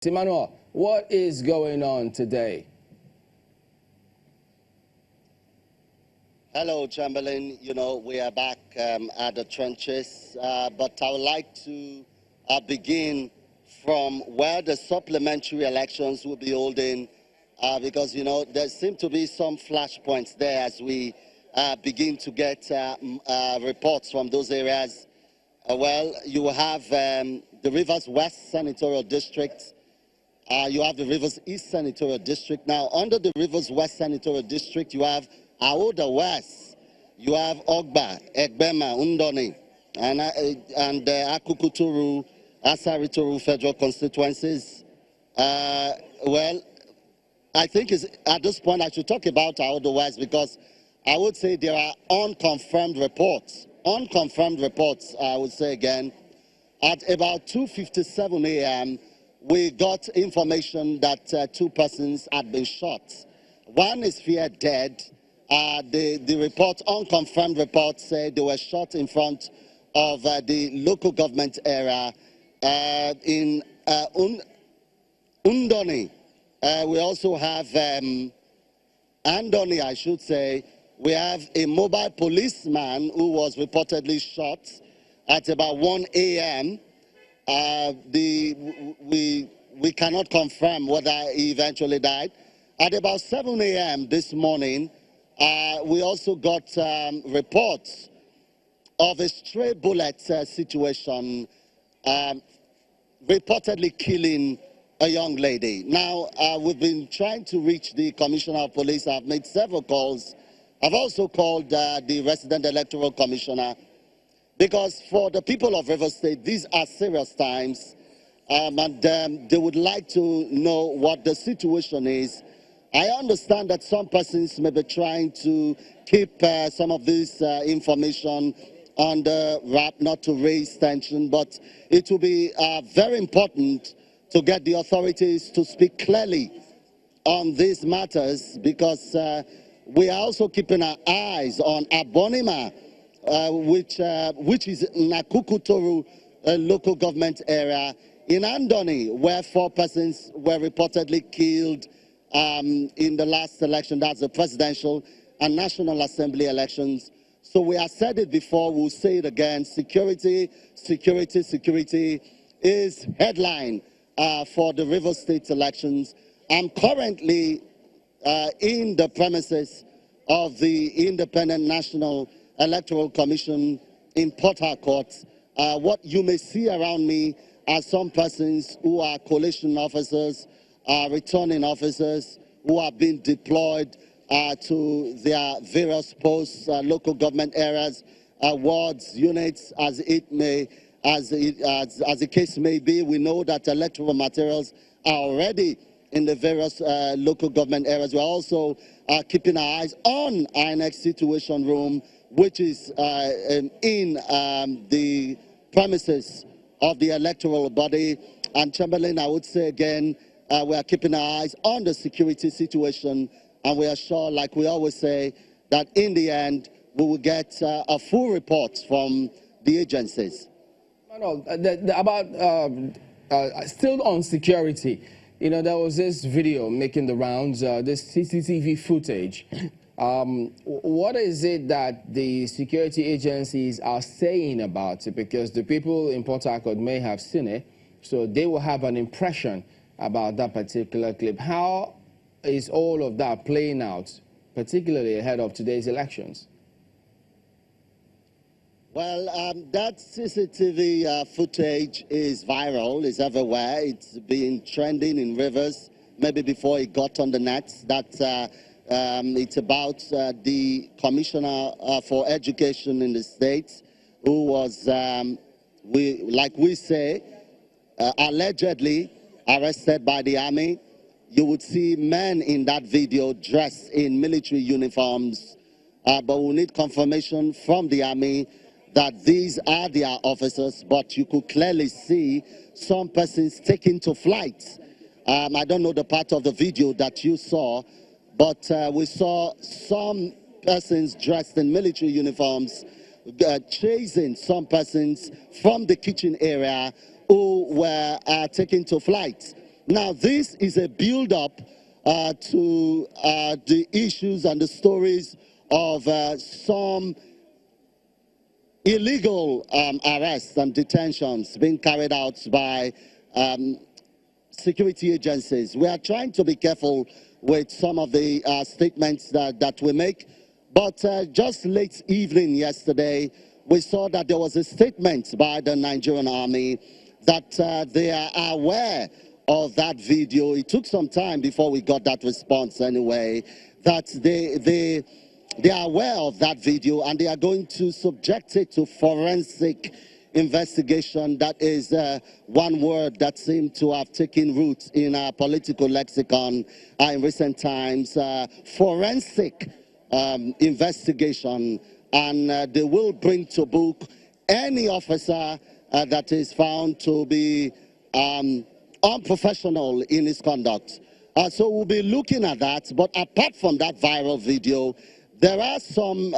Emmanuel, what is going on today? Hello, Chamberlain. You know, we are back at the trenches, but I would like to begin from where the supplementary elections will be holding, because, you know, there seem to be some flashpoints there as we begin to get reports from those areas. Well, you have the Rivers West Senatorial District. You have the Rivers East Senatorial District. Now, under the Rivers West Senatorial District, you have Aoda West, you have Ogba, Egbema, Undoni, and Akukuturu, Asarituru federal constituencies. Well, I think at this point I should talk about Aoda West because I would say there are unconfirmed reports. Unconfirmed reports, I would say again. At about 2:57 a.m., we got information that two persons had been shot. One is feared dead. The report, unconfirmed reports, say they were shot in front of the local government area in Undoni. We also have Andoni, I should say. We have a mobile policeman who was reportedly shot at about 1 a.m. We cannot confirm whether he eventually died. At about 7 a.m. this morning, we also got reports of a stray bullet situation reportedly killing a young lady. Now, we've been trying to reach the Commissioner of Police. I've made several calls. I've also called the Resident Electoral Commissioner, because for the people of Rivers State, these are serious times, and they would like to know what the situation is. I understand that some persons may be trying to keep some of this information under wrap, not to raise tension, but it will be very important to get the authorities to speak clearly on these matters, because we are also keeping our eyes on Abonima, which is Nakukutoru local government area in Andoni, where 4 persons were reportedly killed in the last election. That's the presidential and National Assembly elections. So we have said it before, we'll say it again. Security, security, security is headline for the Rivers State elections. I'm currently in the premises of the Independent National Electoral Commission in Port Harcourt. What you may see around me are some persons who are coalition officers, returning officers who have been deployed to their various posts, local government areas, wards, units, as the case may be. We know that electoral materials are already in the various local government areas. We're also keeping our eyes on our next situation room, which is in the premises of the electoral body. And Chamberlain, I would say again, we are keeping our eyes on the security situation, and we are sure, like we always say, that in the end, we will get a full report from the agencies. Still on security, you know, there was this video making the rounds, this CCTV footage. What is it that the security agencies are saying about it? Because the people in Port Harcourt may have seen it, so they will have an impression about that particular clip. How is all of that playing out, particularly ahead of today's elections? Well, that CCTV footage is viral, it's everywhere. It's been trending in Rivers, maybe before it got on the net. It's about the Commissioner for Education in the state, who was, like we say, allegedly arrested by the army. You would see men in that video dressed in military uniforms, but we need confirmation from the army that these are their officers, but you could clearly see some persons taken to flight. I don't know the part of the video that you saw, but we saw some persons dressed in military uniforms chasing some persons from the kitchen area who were taken to flight. Now, this is a build-up to the issues and the stories of some illegal arrests and detentions being carried out by security agencies. We are trying to be careful with some of the statements that we make, but just late evening yesterday, we saw that there was a statement by the Nigerian army that they are aware of that video. It took some time before we got that response anyway, that they are aware of that video and they are going to subject it to forensic investigation. That is one word that seemed to have taken root in our political lexicon in recent times. Forensic investigation, and they will bring to book any officer that is found to be unprofessional in his conduct. So we'll be looking at that. But apart from that viral video, there are some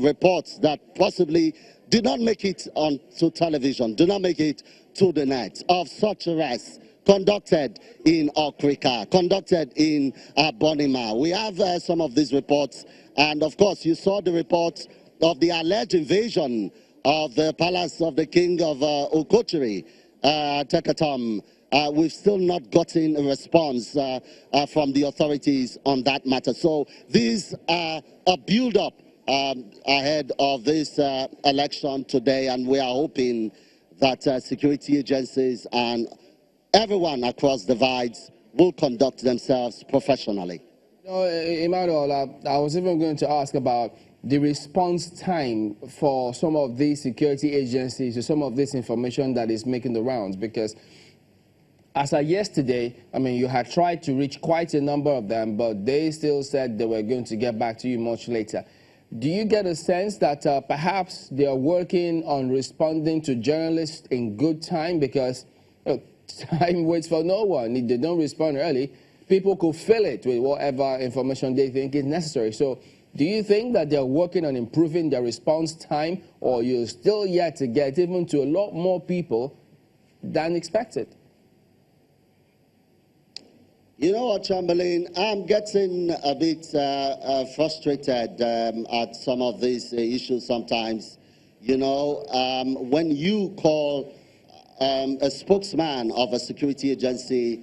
reports that possibly did not make it onto television, did not make it to the net, of such arrests conducted in Okrika, conducted in Bonima. We have some of these reports, and of course you saw the report of the alleged invasion of the palace of the king of Okochiri, Tekatom. We've still not gotten a response from the authorities on that matter. So these are a build-up ahead of this election today, and we are hoping that security agencies and everyone across divides will conduct themselves professionally. Emmanuel, I was even going to ask about the response time for some of these security agencies to some of this information that is making the rounds, because as of yesterday, I mean, you had tried to reach quite a number of them, but they still said they were going to get back to you much later. Do you get a sense that perhaps they are working on responding to journalists in good time? Because time waits for no one. If they don't respond early, people could fill it with whatever information they think is necessary. So do you think that they're working on improving their response time, or you're still yet to get even to a lot more people than expected? You know what, Chamberlain, I'm getting a bit frustrated at some of these issues sometimes. You know, when you call a spokesman of a security agency,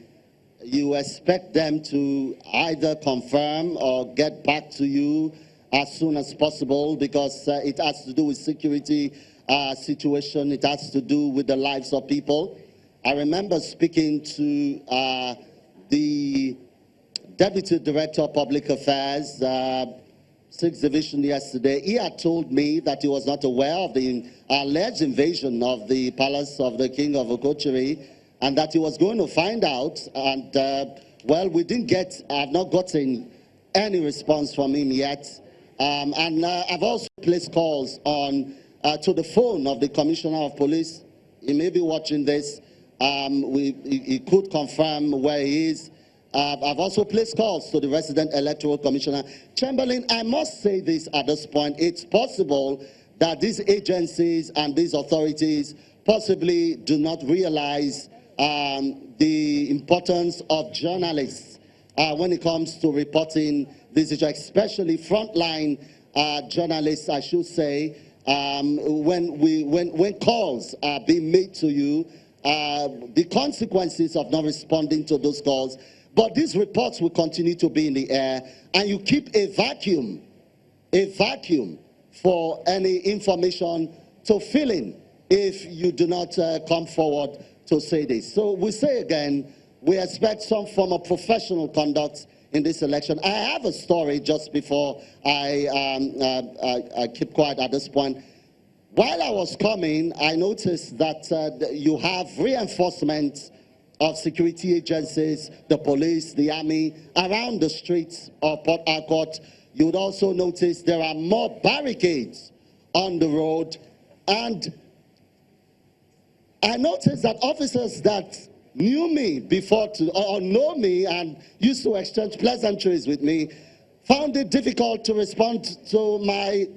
you expect them to either confirm or get back to you as soon as possible, because it has to do with security situation. It has to do with the lives of people. I remember speaking to the Deputy Director of Public Affairs, 6th Division yesterday. He had told me that he was not aware of the alleged invasion of the palace of the king of Okochiri, and that he was going to find out. And well, I've not gotten any response from him yet. And I've also placed calls on to the phone of the Commissioner of Police. He may be watching this. He could confirm where he is. I've also placed calls to the resident electoral commissioner. Chamberlain, I must say this at this point. It's possible that these agencies and these authorities possibly do not realize the importance of journalists when it comes to reporting this issue, especially frontline journalists, I should say. When calls are being made to you, the consequences of not responding to those calls. But these reports will continue to be in the air, and you keep a vacuum for any information to fill in if you do not come forward to say this. So we say again, we expect some form of professional conduct in this election. I have a story just before I keep quiet at this point. While I was coming, I noticed that you have reinforcements of security agencies, the police, the army, around the streets of Port Harcourt. You would also notice there are more barricades on the road. And I noticed that officers that knew me before or know me and used to exchange pleasantries with me found it difficult to respond to my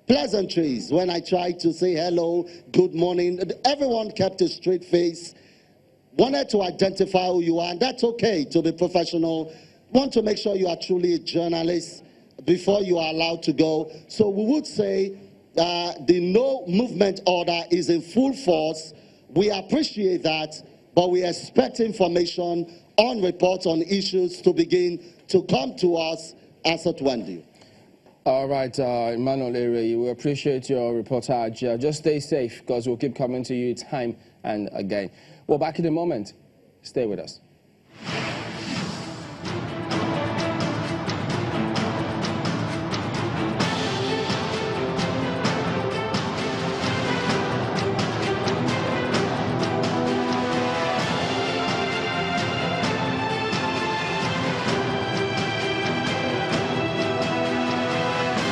pleasantries when I tried to say hello, good morning. Everyone kept a straight face. wanted to identify who you are, and that's okay to be professional. Want to make sure you are truly a journalist before you are allowed to go. So we would say the no movement order is in full force. We appreciate that, but we expect information on reports on issues to begin to come to us as at when due. All right, Emmanuel Ere, we appreciate your reportage. Just stay safe because we'll keep coming to you time and again. Well, back in a moment. Stay with us.